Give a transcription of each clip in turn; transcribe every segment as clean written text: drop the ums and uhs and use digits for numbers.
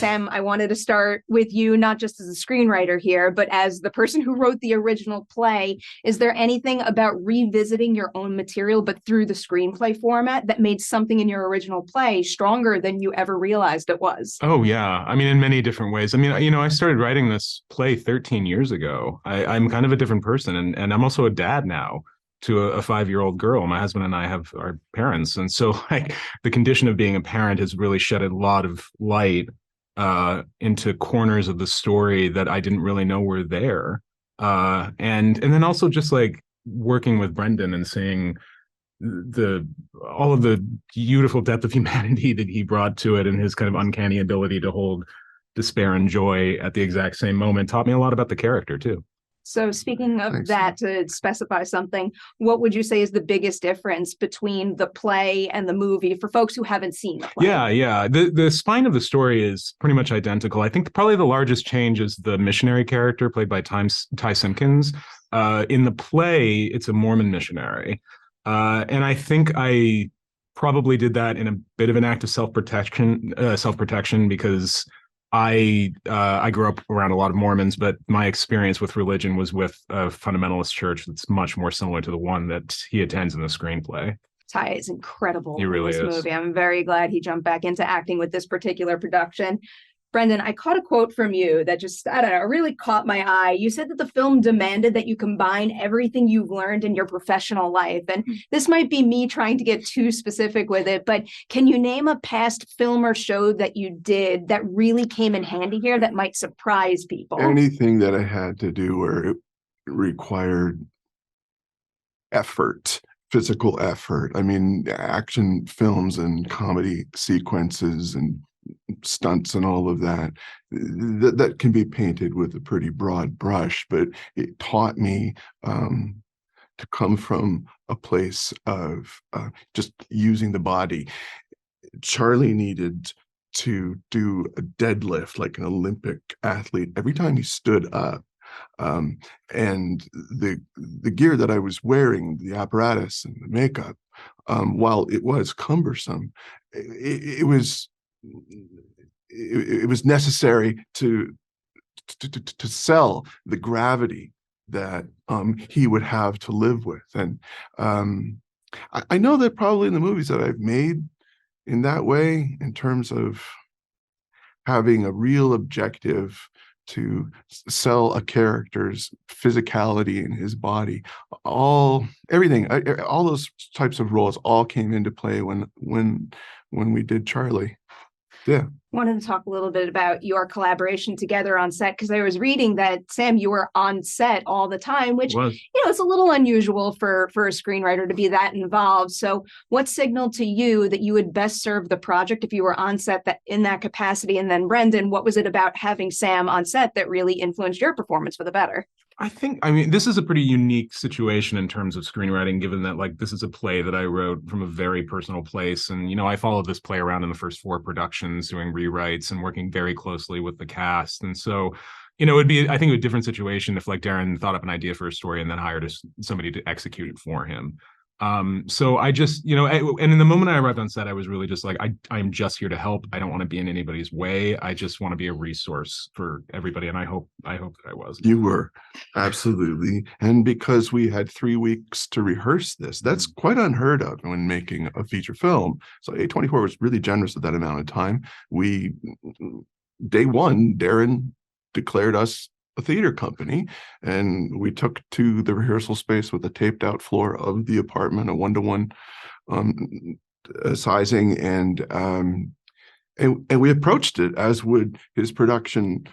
Sam, I wanted to start with you, not just as a screenwriter here, but as the person who wrote the original play. Is there anything about revisiting your own material, but through the screenplay format, that made something in your original play stronger than you ever realized it was? Oh yeah. I mean, in many different ways. I mean, I started writing this play 13 years ago. I'm kind of a different person, and I'm also a dad now to a 5-year-old girl. My husband and I have our parents. And so like the condition of being a parent has really shed a lot of light into corners of the story that I didn't really know were there. And then also just like working with Brendan and seeing the all of the beautiful depth of humanity that he brought to it, and his kind of uncanny ability to hold despair and joy at the exact same moment taught me a lot about the character too. So speaking of Thanks. that, to specify something, what would you say is the biggest difference between the play and the movie for folks who haven't seen the play? Yeah. The spine of the story is pretty much identical. I think probably the largest change is the missionary character played by Ty Simpkins. In the play, it's a Mormon missionary. And I think I probably did that in a bit of an act of self-protection because I grew up around a lot of Mormons, but my experience with religion was with a fundamentalist church that's much more similar to the one that he attends in the screenplay. Ty is incredible He really in this is. movie. I'm very glad he jumped back into acting with this particular production. Brendan, I caught a quote from you that just, I don't know, really caught my eye. You said that the film demanded that you combine everything you've learned in your professional life. And this might be me trying to get too specific with it, but can you name a past film or show that you did that really came in handy here that might surprise people? Anything that I had to do where it required effort, physical effort. I mean, action films and comedy sequences and stunts and all of that, that can be painted with a pretty broad brush, but it taught me to come from a place of just using the body. Charlie needed to do a deadlift like an Olympic athlete every time he stood up. And the gear that I was wearing, the apparatus and the makeup, while it was cumbersome, it was necessary to sell the gravity that he would have to live with. And I know that probably in the movies that I've made in that way, in terms of having a real objective to sell a character's physicality in his body, everything, all those types of roles all came into play when we did Charlie. Yeah. Wanted to talk a little bit about your collaboration together on set, because I was reading that, Sam, you were on set all the time, which, it's a little unusual for a screenwriter to be that involved. So what signaled to you that you would best serve the project if you were on set that in that capacity? And then Brendan, what was it about having Sam on set that really influenced your performance for the better? I mean, this is a pretty unique situation in terms of screenwriting, given that like this is a play that I wrote from a very personal place. And, I followed this play around in the first 4 productions, doing rewrites and working very closely with the cast. And so, it would be, I think, a different situation if like Darren thought up an idea for a story and then hired somebody to execute it for him. So I just, and in the moment I arrived on set, I was really just like, I'm just here to help. I don't want to be in anybody's way. I just want to be a resource for everybody. And I hope that I was. You were, absolutely. And because we had 3 weeks to rehearse this, that's quite unheard of when making a feature film. So A24 was really generous with that amount of time. Day one, Darren declared us a theater company, and we took to the rehearsal space with a taped out floor of the apartment, a 1-to-1 sizing, and we approached it as would his production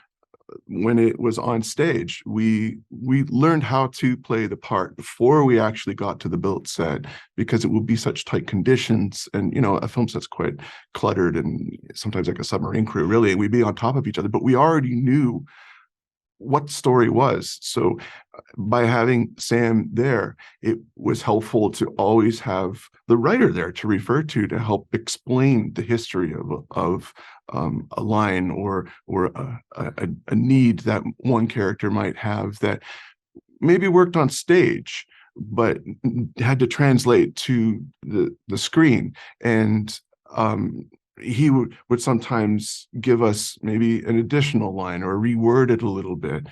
when it was on stage. We learned how to play the part before we actually got to the build set, because it would be such tight conditions, and a film set's quite cluttered and sometimes like a submarine crew, really, and we'd be on top of each other, but we already knew what the story was. So by having Sam there, it was helpful to always have the writer there to refer to help explain the history of a line or a need that one character might have that maybe worked on stage but had to translate to the screen. And he would sometimes give us maybe an additional line or reword it a little bit.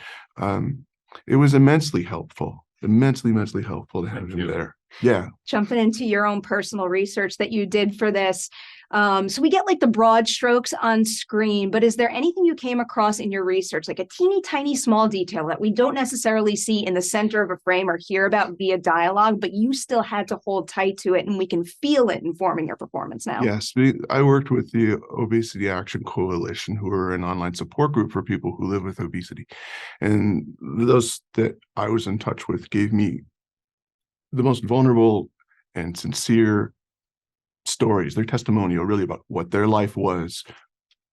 It was immensely helpful to have him there. Yeah. Jumping into your own personal research that you did for this. So we get like the broad strokes on screen, but is there anything you came across in your research, like a teeny tiny small detail that we don't necessarily see in the center of a frame or hear about via dialogue, but you still had to hold tight to it and we can feel it informing your performance now? Yes, I worked with the Obesity Action Coalition, who are an online support group for people who live with obesity. And those that I was in touch with gave me the most vulnerable and sincere stories, their testimonial really about what their life was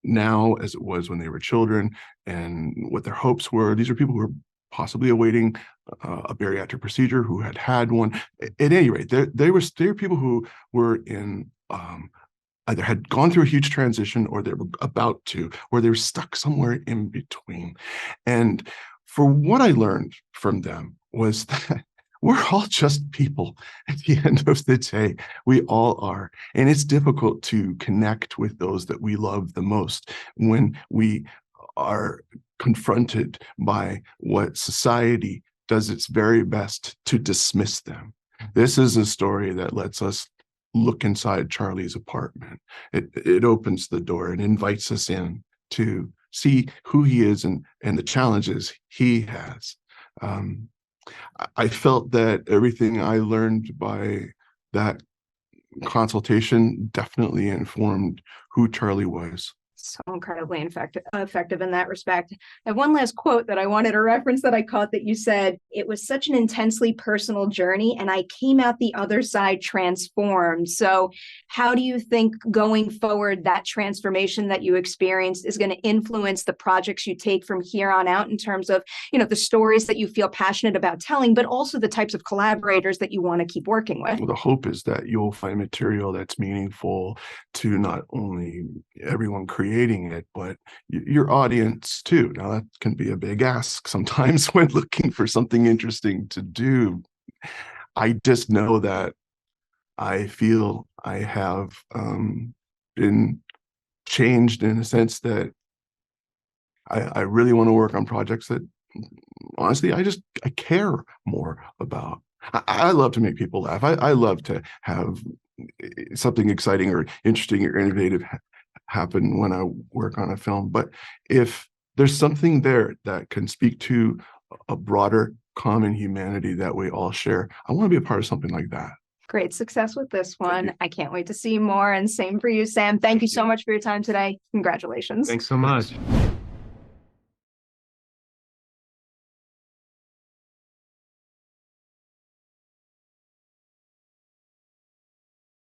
now as it was when they were children and what their hopes were. These are people who were possibly awaiting a bariatric procedure, who had one. At any rate, they were people who were in either had gone through a huge transition or they were about to, or they were stuck somewhere in between. And for what I learned from them was that we're all just people at the end of the day. We all are. And it's difficult to connect with those that we love the most when we are confronted by what society does its very best to dismiss them. This is a story that lets us look inside Charlie's apartment. It opens the door and invites us in to see who he is and the challenges he has. I felt that everything I learned by that consultation definitely informed who Charlie was. So incredibly effective in that respect. I have one last quote that I wanted to reference that I caught that you said, "It was such an intensely personal journey and I came out the other side transformed." So how do you think going forward that transformation that you experienced is going to influence the projects you take from here on out in terms of, the stories that you feel passionate about telling, but also the types of collaborators that you want to keep working with? Well, the hope is that you'll find material that's meaningful to not only everyone creating it, but your audience too. Now that can be a big ask sometimes when looking for something interesting to do. I just know that I feel I have been changed in a sense that I really want to work on projects that honestly I care more about. I love to make people laugh. I love to have something exciting or interesting or innovative happen when I work on a film. But if there's something there that can speak to a broader common humanity that we all share, I want to be a part of something like that. Great success with this one. I can't wait to see more. And same for you, Sam. Thank you so much for your time today. Congratulations. Thanks so much.